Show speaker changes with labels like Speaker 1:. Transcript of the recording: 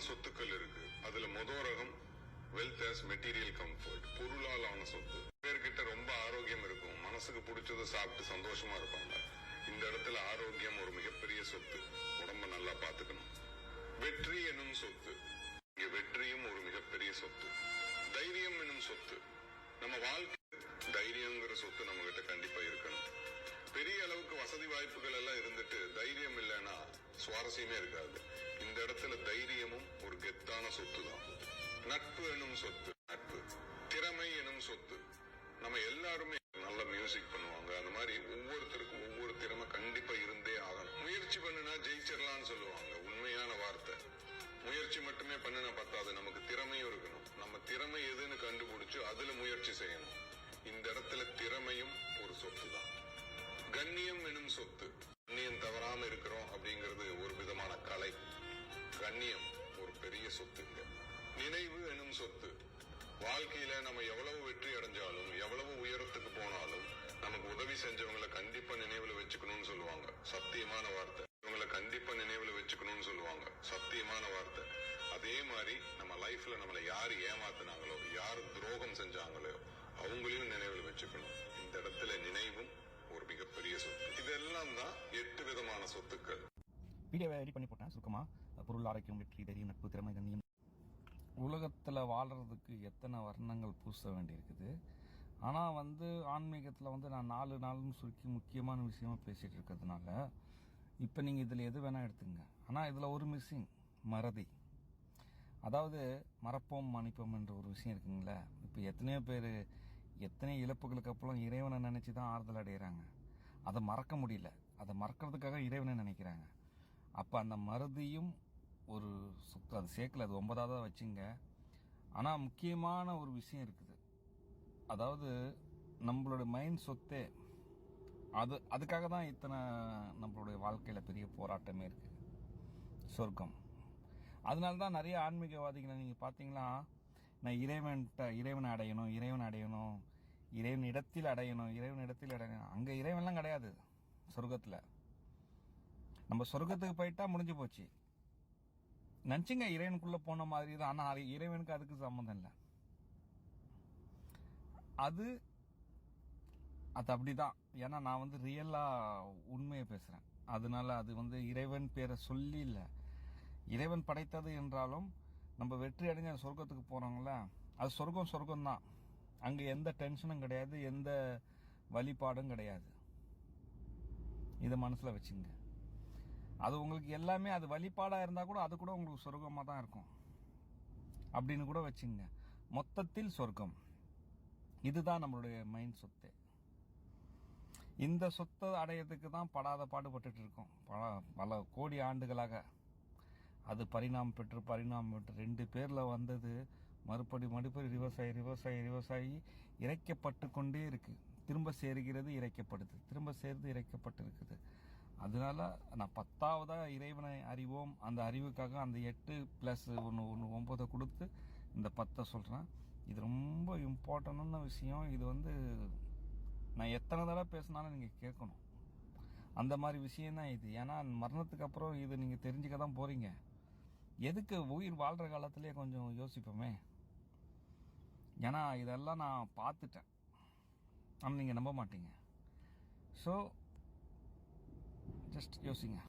Speaker 1: சொத்துக்கள் இருக்கு. அதுல முதல் ரகம் வெல்த் ஆஸ் மெட்டீரியல் கம்ஃபர்ட், பொருளால் ஆன சொத்து. பேர்கிட்ட ரொம்ப ஆரோக்கியம் இருக்கும், மனசுக்கு பிடிச்சதை சாப்பிட்டு சந்தோஷமா இருப்பாங்க. இந்த இடத்துல ஆரோக்கியம் ஒரு மிகப்பெரிய சொத்து. உடம்ப நல்லா பாத்துக்கணும். வெற்றி எனும் சொத்து, இங்க வெற்றியும் ஒரு மிகப்பெரிய சொத்து. தைரியம் எனும் சொத்து, நம்ம வாழ்க்கை தைரியங்கிற சொத்து நம்ம கிட்ட கண்டிப்பா இருக்கணும். பெரிய அளவுக்கு வசதி வாய்ப்புகள் எல்லாம் இருந்துட்டு தைரியம் இல்லைன்னா சுவாரஸ்யமே இருக்காது. இந்த இடத்துல தைரியமும் ஒரு கெத்தான சொத்து தான். நட்பு எனும் சொத்து, நட்பு. திறமை எனும் சொத்து, நம்ம எல்லாருமே நல்ல மியூசிக் பண்ணுவாங்க. அந்த மாதிரி ஒவ்வொருத்தருக்கும் ஒவ்வொரு திறமை கண்டிப்பா இருந்தே ஆகணும். முயற்சி பண்ணுனா ஜெயிச்சிடலாம்னு சொல்லுவாங்க, உண்மையான வார்த்தை. முயற்சி மட்டுமே பண்ணுனா பத்தாது, நமக்கு திறமையும் இருக்கணும். நம்ம திறமை எதுன்னு கண்டுபிடிச்சு அதுல முயற்சி செய்யணும். இந்த இடத்துல திறமையும் ஒரு சொத்து தான். கண்ணியம் எனும் சொத்து, கண்ணியம் தவறாம இருக்கிறோம் அப்படிங்கிறது ஒரு விதமான கலை. கண்ணியம் ஒரு பெரிய சொத்துங்க. நினைவு எனும் சொத்து, வாழ்க்கையில நம்ம எவ்வளவு வெற்றி அடைஞ்சாலும் எவ்வளவு உயரத்துக்கு போனாலும் நமக்கு உதவி செஞ்சவங்களை கண்டிப்பா நினைவுல வச்சுக்கணும்னு சொல்லுவாங்க, சத்தியமான வார்த்தை. இவங்களை கண்டிப்பா நினைவுல வச்சுக்கணும்னு சொல்லுவாங்க, சத்தியமான வார்த்தை. அதே மாதிரி நம்ம லைஃப்ல நம்மளை யாரு ஏமாத்தினாங்களோ, யாரு துரோகம் செஞ்சாங்களோ அவங்களையும் நினைவுல வச்சுக்கணும். இந்த இடத்துல நினைவும் ஒரு மிகப்பெரிய சொத்து. இதெல்லாம் தான் 8 விதமான சொத்துக்கள்.
Speaker 2: வீடியோவை எடிட் பண்ணி போட்டேன் சுருக்கமா. பொருள், ஆரோக்கியம், வெற்றி, தைரியம், நட்பு, திறமை, கண்ணியம். உலகத்தில் வாழ்கிறதுக்கு எத்தனை வர்ணங்கள் பூச வேண்டியிருக்குது. ஆனால் ஆன்மீகத்தில் நான் 4 நாள்னு சுருக்கி முக்கியமான விஷயமா பேசிகிட்டு இருக்கிறதுனால இப்போ நீங்கள் இதில் எது வேணால் எடுத்துங்க. ஆனால் இதில் ஒரு மிஸ்ஸிங், மறதி. அதாவது மறப்போம் மன்னிப்போம் என்ற ஒரு விஷயம் இருக்குங்களே. இப்போ எத்தனையோ பேர் எத்தனை இழப்புகளுக்கு அப்புறம் இறைவனை நினச்சி தான் ஆறுதல் அடைகிறாங்க. அதை மறக்க முடியல, அதை மறக்கிறதுக்காக இறைவனை நினைக்கிறாங்க. அப்போ அந்த மறதியும் ஒரு சொத்து, அது சேர்க்கல, அது 9ஆவதாக வச்சுங்க. ஆனால் முக்கியமான ஒரு விஷயம் இருக்குது. அதாவது நம்மளோட மைண்ட் சொத்தே அதுக்காக தான் இத்தனை நம்மளுடைய வாழ்க்கையில் பெரிய போராட்டமே இருக்குது, சொர்க்கம். அதனால தான் நிறைய ஆன்மீகவாதிகளை நீங்கள் பார்த்தீங்களா, நான் இறைவனை அடையணும், இறைவன் இடத்தில் அடையணும். அங்கே இறைவன்லாம் கிடையாது சொர்க்கத்தில். நம்ம சொர்க்கத்துக்கு போயிட்டா முடிஞ்சு போச்சு நினச்சிங்க, இறைவனுக்குள்ள போன மாதிரி தான். ஆனால் இறைவனுக்கு அதுக்கு சம்மந்தம் இல்லை. அது அப்படிதான். ஏன்னா நான் ரியலா உண்மையை பேசுறேன். அதனால அது இறைவன் பேரை சொல்லி இல்லை, இறைவன் படைத்தது என்றாலும் நம்ம வெற்றி அடைஞ்ச சொர்க்கத்துக்கு போறோங்களா, அது சொர்க்கம் தான். அங்க எந்த டென்ஷனும் கிடையாது, எந்த வழிபாடும் கிடையாது. இதை மனசுல வச்சுங்க. அது உங்களுக்கு எல்லாமே அது வழிபாடா இருந்தா கூட அது கூட உங்களுக்கு சொர்க்கமா தான் இருக்கும் அப்படின்னு கூட வச்சுங்க. மொத்தத்தில் சொர்க்கம். இதுதான் நம்மளுடைய மைண்ட் சொத்து. இந்த சொத்தை அடையிறதுக்கு தான் படாத பாடுபட்டு இருக்கோம் பல கோடி ஆண்டுகளாக. அது பரிணாமம் பெற்று 2 பேர்ல வந்தது. மறுபடி ரிவர்ஸ் ஆகி இறைக்கப்பட்டு கொண்டே இருக்கு. திரும்ப சேருகிறது, இறைக்கப்படுது, திரும்ப சேர்ந்து இறைக்கப்பட்டு இருக்குது. அதனால நான் 10ஆவதா இறைவனை அறிவோம். அந்த அறிவுக்காக அந்த 8 + 1 9 கொடுத்து இந்த 10 சொல்றேன். இது ரொம்ப இம்பார்ட்டன்டான விஷயம். இது நான் எத்தனை தடவை பேசினாலும் நீங்க கேட்கணும். அந்த மாதிரி விஷயம் தான் இது. ஏன்னா மரணத்துக்கு அப்புறம் இது நீங்க தெரிஞ்சுக்க தான் போறீங்க. எதுக்கு உயிர் வாழ்ற காலத்திலே கொஞ்சம் யோசிப்போமே. ஏன்னா இதெல்லாம் நான் பார்த்துட்டேன், ஆனால் நீங்க நம்ப மாட்டீங்க. ஸோ ஜஸ்ட் யோசிங்க.